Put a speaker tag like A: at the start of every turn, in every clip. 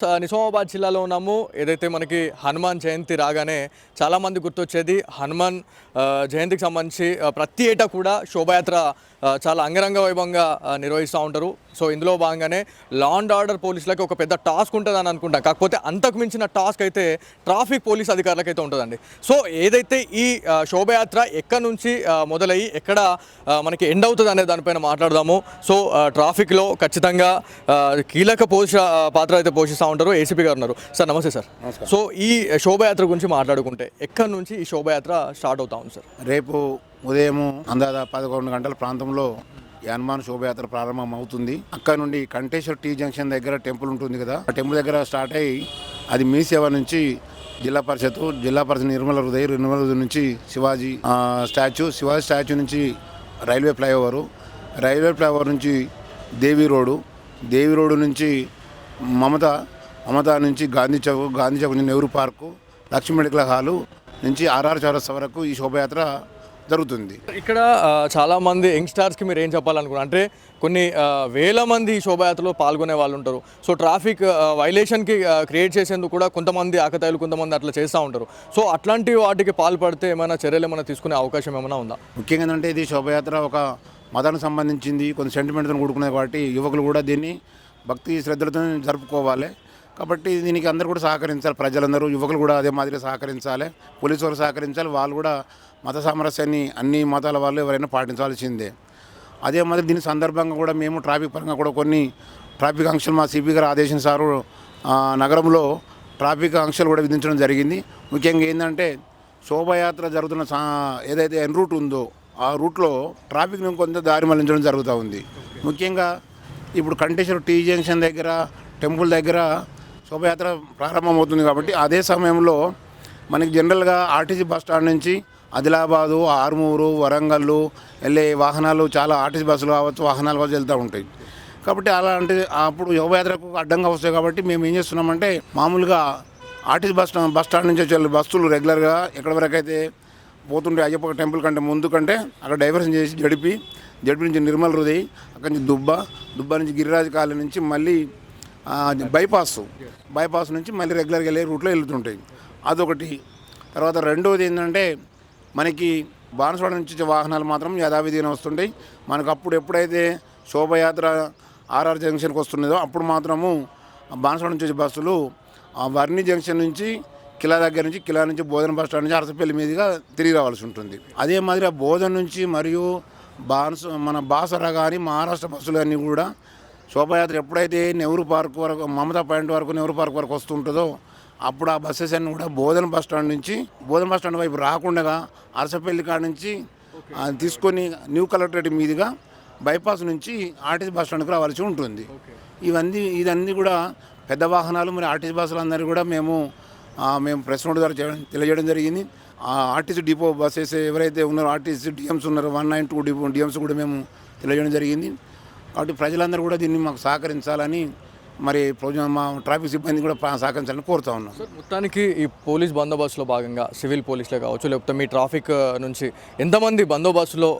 A: నిజామాబాద్ జిల్లాలో ఉన్నాము. ఏదైతే మనకి హనుమాన్ జయంతి రాగానే చాలామంది గుర్తొచ్చేది హనుమాన్ జయంతికి సంబంధించి ప్రతి ఏటా కూడా శోభాయాత్ర చాలా అంగరంగ వైభవంగా నిర్వహిస్తూ ఉంటారు. సో ఇందులో భాగంగానే లా అండ్ ఆర్డర్ పోలీసులకి ఒక పెద్ద టాస్క్ ఉంటుందని అనుకుంటాం. కాకపోతే అంతకు మించిన టాస్క్ అయితే ట్రాఫిక్ పోలీస్ అధికారులకైతే ఉంటుందండి. సో ఏదైతే ఈ శోభయాత్ర ఎక్కడి నుంచి మొదలయ్యి ఎక్కడ మనకి ఎండ్ అవుతుంది అనే దానిపైన మాట్లాడదాము. సో ట్రాఫిక్లో ఖచ్చితంగా కీలక పాత్ర అయితే పోషిస్తూ ఉంటారు. ఏసీపీ గారు ఉన్నారు. సార్ నమస్తే సార్. సో ఈ శోభయాత్ర గురించి మాట్లాడుకుంటే ఎక్కడి నుంచి ఈ శోభయాత్ర స్టార్ట్ అవుతా ఉంది సార్?
B: రేపు ఉదయం అందాదా 11 గంటల ప్రాంతంలో హనుమాన్ శోభయాత్ర ప్రారంభం అవుతుంది. అక్కడ నుండి కంటేశ్వర్ టీ జంక్షన్ దగ్గర టెంపుల్ ఉంటుంది కదా, ఆ టెంపుల్ దగ్గర స్టార్ట్ అయ్యి అది మీ సేవ నుంచి జిల్లా పరిషత్ నిర్మల హృదయ నుంచి శివాజీ స్టాచ్యూ నుంచి రైల్వే ఫ్లైఓవర్ నుంచి దేవి రోడ్డు నుంచి మమత నుంచి గాంధీ చౌక్ నుంచి Nehru park, Lakshmi medical hall నుంచి ఆర్ఆర్ చౌరస్తా వరకు ఈ శోభయాత్ర జరుగుతుంది.
A: ఇక్కడ చాలామంది యంగ్స్టార్స్కి మీరు ఏం చెప్పాలనుకున్నారు అంటే కొన్ని వేల మంది ఈ శోభయాత్రలో పాల్గొనే వాళ్ళు ఉంటారు. సో ట్రాఫిక్ వైలేషన్కి క్రియేట్ చేసేందుకు కూడా కొంతమంది ఆకతాయిలు కొంతమంది అట్లా చేస్తూ ఉంటారు. సో అట్లాంటి వాటికి పాల్పడితే ఏమైనా చర్యలు ఏమైనా తీసుకునే అవకాశం ఏమైనా ఉందా?
B: ముఖ్యంగా ఏంటంటే ఇది శోభయాత్ర ఒక మతానికి సంబంధించింది, కొన్ని సెంటిమెంట్తో కూడుకునే కాబట్టి యువకులు కూడా దీన్ని భక్తి శ్రద్ధలతో జరుపుకోవాలి. కాబట్టి దీనికి అందరూ కూడా సహకరించాలి. ప్రజలందరూ యువకులు కూడా అదే మాదిరి సహకరించాలి, పోలీసు వాళ్ళు సహకరించాలి. వాళ్ళు కూడా మత సామరస్యాన్ని అన్ని మతాల వాళ్ళు ఎవరైనా పాటించాల్సిందే. అదే మాదిరి దీని సందర్భంగా కూడా మేము ట్రాఫిక్ పరంగా కూడా కొన్ని ట్రాఫిక్ ఆంక్షలు మా సిపి గారు ఆదేశించారు. నగరంలో ట్రాఫిక్ ఆంక్షలు కూడా విధించడం జరిగింది. ముఖ్యంగా ఏంటంటే శోభయాత్ర జరుగుతున్న ఏదైతే ఎన్ రూట్ ఉందో ఆ రూట్లో ట్రాఫిక్ను కొంత దారి మళ్లించడం జరుగుతూ ఉంది. ముఖ్యంగా ఇప్పుడు కంటేశ్వర్ టీ జంక్షన్ దగ్గర టెంపుల్ దగ్గర శోభయాత్ర ప్రారంభమవుతుంది కాబట్టి అదే సమయంలో మనకి జనరల్గా ఆర్టీసీ బస్ స్టాండ్ నుంచి ఆదిలాబాదు, ఆర్మూరు, వరంగల్ వెళ్ళే వాహనాలు చాలా ఆర్టీసీ బస్సులు కావచ్చు, వాహనాలు కావచ్చు వెళ్తూ ఉంటాయి. కాబట్టి అలాంటి అప్పుడు శోభయాత్రకు అడ్డంగా వస్తాయి. కాబట్టి మేము ఏం చేస్తున్నామంటే మామూలుగా ఆర్టీసీ బస్ స్టాండ్ నుంచి వచ్చే బస్సులు రెగ్యులర్గా ఎక్కడి వరకు అయితే పోతుంటే అయ్యప్ప టెంపుల్ కంటే ముందు కంటే అక్కడ డైవర్షన్ చేసి జడిపి నుంచి నిర్మల హృదయ్, అక్కడి నుంచి దుబ్బ నుంచి గిరిరాజ్ కాలనీ నుంచి మళ్ళీ బైపాస్ నుంచి మళ్ళీ రెగ్యులర్గా వెళ్ళే రూట్లో వెళ్తుంటాయి. అదొకటి. తర్వాత రెండవది ఏంటంటే మనకి బాన్స్వాడ నుంచి వచ్చే వాహనాలు మాత్రం యథావిధిగా వస్తుంటాయి. మనకు అప్పుడు ఎప్పుడైతే శోభయాత్ర ఆర్ఆర్ జంక్షన్కి వస్తున్నదో అప్పుడు మాత్రము బాన్స్వాడ నుంచి వచ్చే బస్సులు వర్ణి జంక్షన్ నుంచి కిలా నుంచి బోధన బస్ స్టాండ్ నుంచి అరసపల్లి మీదుగా తిరిగి రావాల్సి ఉంటుంది. అదే మాదిరి ఆ బోధన నుంచి మరియు మన బాసర కానీ మహారాష్ట్ర బస్సులు అన్నీ కూడా శోభయాత్ర ఎప్పుడైతే నెహ్రూ పార్క్ వరకు మమతా పాయింట్ వరకు నెహ్రూ పార్క్ వరకు వస్తుంటుందో అప్పుడు ఆ బస్సెస్ అన్నీ కూడా బోధన బస్ స్టాండ్ వైపు రాకుండా అరసపల్లి కాడ నుంచి తీసుకొని న్యూ కలెక్టరేట్ మీదుగా బైపాస్ నుంచి ఆర్టీసీ బస్ స్టాండ్కి రావాల్సి ఉంటుంది. ఇదన్నీ కూడా పెద్ద వాహనాలు మరి ఆర్టీసీ బస్సులు అందరూ కూడా మేము ప్రెస్ నోట్ ద్వారా తెలియజేయడం జరిగింది. ఆర్టీసీ డిపో బస్సెస్ ఎవరైతే ఉన్నారో ఆర్టీసీ డిఎంస్ ఉన్నారో 192 డిఎంస్ కూడా మేము తెలియజేయడం జరిగింది. కాబట్టి ప్రజలందరూ కూడా దీన్ని మాకు సహకరించాలని మరి మా ట్రాఫిక్ సిబ్బంది కూడా సహకరించాలని కోరుతా ఉన్నాం.
A: మొత్తానికి ఈ పోలీస్ బందోబస్తులో భాగంగా సివిల్ పోలీసులే కావచ్చు లేకపోతే మీ ట్రాఫిక్ నుంచి ఎంతమంది బందోబస్తులో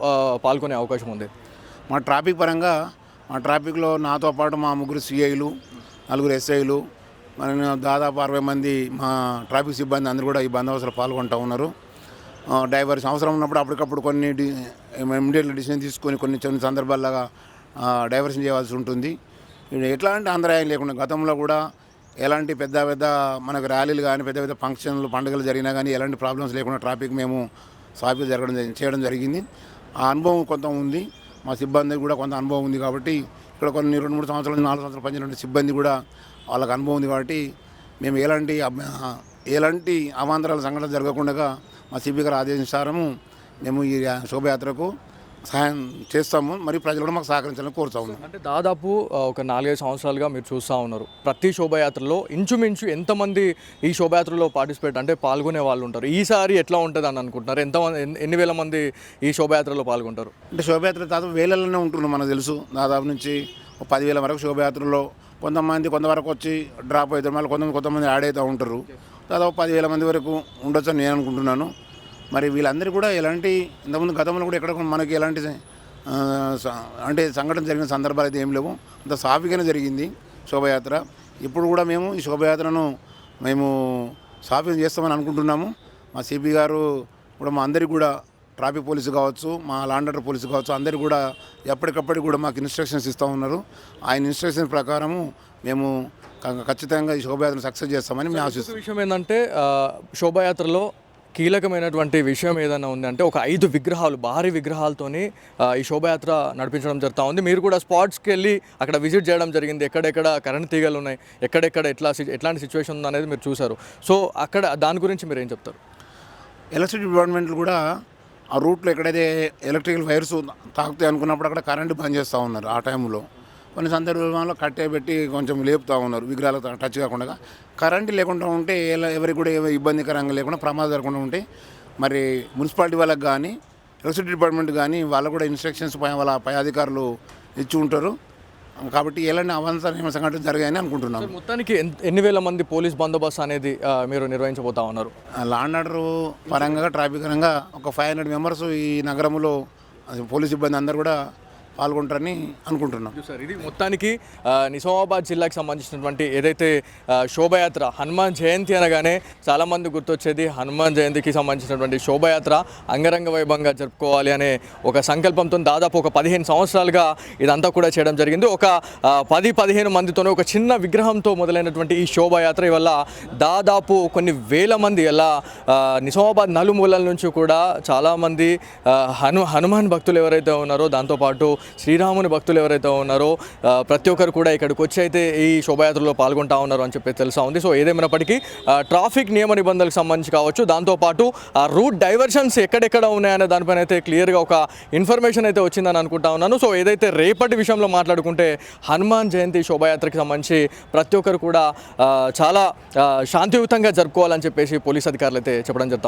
A: పాల్గొనే అవకాశం ఉంది?
B: మా ట్రాఫిక్లో నాతో పాటు మా 3 సిఐలు, 4 ఎస్ఐలు, మరి దాదాపు 60 మంది మా ట్రాఫిక్ సిబ్బంది అందరూ కూడా ఈ బందోబస్తులో పాల్గొంటూ ఉన్నారు. డ్రైవర్స్ అవసరం ఉన్నప్పుడు అప్పటికప్పుడు కొన్ని ఇమీడియట్ డిసిషన్ తీసుకొని కొన్ని సందర్భాల్లాగా డైవర్షన్ చేయవలసి ఉంటుంది. ఎట్లాంటి అంతరాయం లేకుండా గతంలో కూడా ఎలాంటి పెద్ద మనకు ర్యాలీలు కానీ పెద్ద ఫంక్షన్లు పండుగలు జరిగినా కానీ ఎలాంటి ప్రాబ్లమ్స్ లేకుండా ట్రాఫిక్ మేము సాఫీగా చేయడం జరిగింది. ఆ అనుభవం కొంత ఉంది. మా సిబ్బంది కూడా కొంత అనుభవం ఉంది. కాబట్టి ఇక్కడ కొన్ని 2-3 సంవత్సరాలు 4 సంవత్సరాలు పనిచేసిన సిబ్బంది కూడా వాళ్ళకి అనుభవం ఉంది. కాబట్టి మేము ఎలాంటి అవాంతరాల సంఘటనలు జరగకుండా మా సిపి గారు ఆదేశించారము మేము ఈ శోభయాత్రకు సహాయం చేస్తాము. మరి ప్రజలు కూడా మాకు సహకరించాలని కోరుతా ఉన్నాం.
A: అంటే దాదాపు ఒక 4-5 సంవత్సరాలుగా మీరు చూస్తూ ఉన్నారు. ప్రతి శోభయాత్రలో ఇంచుమించు ఎంతమంది ఈ శోభయాత్రలో పాల్గొనే వాళ్ళు ఉంటారు? ఈసారి ఎట్లా ఉంటుంది అని అనుకుంటున్నారు? ఎన్ని వేల మంది ఈ శోభయాత్రలో పాల్గొంటారు?
B: అంటే శోభయాత్ర దాదాపు వేలలోనే ఉంటున్నారు. మనకు తెలుసు దాదాపు నుంచి 10,000 వరకు శోభయాత్రలో కొంతవరకు వచ్చి డ్రాప్ అవుతారు, మళ్ళీ కొంతమంది యాడ్ అవుతూ ఉంటారు. దాదాపు 10,000 మంది వరకు ఉండొచ్చు అని నేను అనుకుంటున్నాను. మరి వీళ్ళందరూ కూడా ఇంతకుముందు గతంలో కూడా ఎక్కడ మనకి ఎలాంటి సంఘటన జరిగిన సందర్భాలు అయితే ఏం లేవు. అంత సాఫీగానే జరిగింది శోభయాత్ర. ఇప్పుడు కూడా మేము ఈ శోభయాత్రను మేము సాఫీ చేస్తామని అనుకుంటున్నాము. మా సిపి గారు కూడా మా అందరికీ కూడా ట్రాఫిక్ పోలీసు కావచ్చు, మా లాండ్ ఆర్డర్ పోలీసు కావచ్చు, అందరికీ కూడా ఎప్పటికప్పటికి కూడా మాకు ఇన్స్ట్రక్షన్స్ ఇస్తూ ఉన్నారు. ఆయన ఇన్స్ట్రక్షన్స్ ప్రకారము మేము ఖచ్చితంగా ఈ శోభయాత్రను సక్సెస్ చేస్తామని మేము ఆశిస్తున్నాం.
A: విషయం ఏంటంటే శోభాయాత్రలో కీలకమైనటువంటి విషయం ఏదైనా ఉందంటే ఒక 5 విగ్రహాలు భారీ విగ్రహాలతోని ఈ శోభాయాత్ర నడిపించడం జరుగుతూ ఉంది. మీరు కూడా స్పాట్స్కి వెళ్ళి అక్కడ విజిట్ చేయడం జరిగింది. ఎక్కడెక్కడ కరెంట్ తీగలు ఉన్నాయి, ఎక్కడెక్కడ ఎట్లాంటి సిచ్యువేషన్ ఉంది అనేది మీరు చూసారు. సో అక్కడ దాని గురించి మీరు ఏం చెప్తారు?
B: ఎలక్ట్రిసిటీ డిపార్ట్మెంట్లు కూడా ఆ రూట్లో ఎక్కడైతే ఎలక్ట్రికల్ వైర్స్ తాకుతాయి అనుకున్నప్పుడు అక్కడ కరెంటు బంద్ చేస్తూ ఉన్నారు. ఆ టైంలో కొన్ని సందర్భాల్లో కట్టే పెట్టి కొంచెం లేపుతూ ఉన్నారు విగ్రహాలకు టచ్ కాకుండా. కరెంటు లేకుండా ఉంటే ఎవరికి కూడా ఇబ్బందికరంగా లేకుండా ప్రమాదం జరగకుండా ఉంటే మరి మున్సిపాలిటీ వాళ్ళకి కానీ ఎలక్ట్రిసిటీ డిపార్ట్మెంట్ కానీ వాళ్ళు కూడా ఇన్స్ట్రక్షన్స్ వాళ్ళ పై అధికారులు ఇచ్చి ఉంటారు. కాబట్టి ఎలాంటి అవాంఛనీయ సంఘటనలు జరిగాయని అనుకుంటున్నాం.
A: మొత్తానికి ఎన్ని వేల మంది పోలీస్ బందోబస్తు అనేది మీరు నిర్వహించబోతా ఉన్నారు?
B: లాండ్ ఆర్డర్ పరంగా ట్రాఫిక్ పరంగా ఒక 500 మెంబర్స్ ఈ నగరంలో పోలీస్ సిబ్బంది అందరూ కూడా పాల్గొంటారని అనుకుంటున్నాం.
A: సార్, ఇది మొత్తానికి నిజామాబాద్ జిల్లాకి సంబంధించినటువంటి ఏదైతే శోభయాత్ర హనుమాన్ జయంతి అనగానే చాలామంది గుర్తొచ్చేది హనుమాన్ జయంతికి సంబంధించినటువంటి శోభయాత్ర అంగరంగ వైభవంగా జరుపుకోవాలి అనే ఒక సంకల్పంతో దాదాపు ఒక 15 సంవత్సరాలుగా ఇదంతా కూడా చేయడం జరిగింది. ఒక 10-15 మందితోనే ఒక చిన్న విగ్రహంతో మొదలైనటువంటి ఈ శోభయాత్ర ఇవల్ల దాదాపు కొన్ని వేల మంది ఇలా నిజామాబాద్ నలుమూలల నుంచి కూడా చాలామంది హనుమాన్ భక్తులు ఎవరైతే ఉన్నారో, దాంతోపాటు శ్రీరాముని భక్తులు ఎవరైతే ఉన్నారో ప్రతి ఒక్కరు కూడా ఇక్కడికి వచ్చి అయితే ఈ శోభాయాత్రలో పాల్గొంటా ఉన్నారు అని చెప్పి తెలుసా ఉంది. సో ఏదేమైనప్పటికీ ట్రాఫిక్ నియమ నిబంధనలకు సంబంధించి కావచ్చు, దాంతోపాటు ఆ రూట్ డైవర్షన్స్ ఎక్కడెక్కడ ఉన్నాయనే దానిపైన అయితే క్లియర్గా ఒక ఇన్ఫర్మేషన్ అయితే వచ్చిందని అనుకుంటా ఉన్నాను. సో ఏదైతే రేపటి విషయంలో మాట్లాడుకుంటే హనుమాన్ జయంతి శోభాయాత్రకి సంబంధించి ప్రతి ఒక్కరు కూడా చాలా శాంతియుతంగా జరుపుకోవాలని చెప్పేసి పోలీస్ అధికారులు అయితే చెప్పడం జరుగుతూ ఉంది.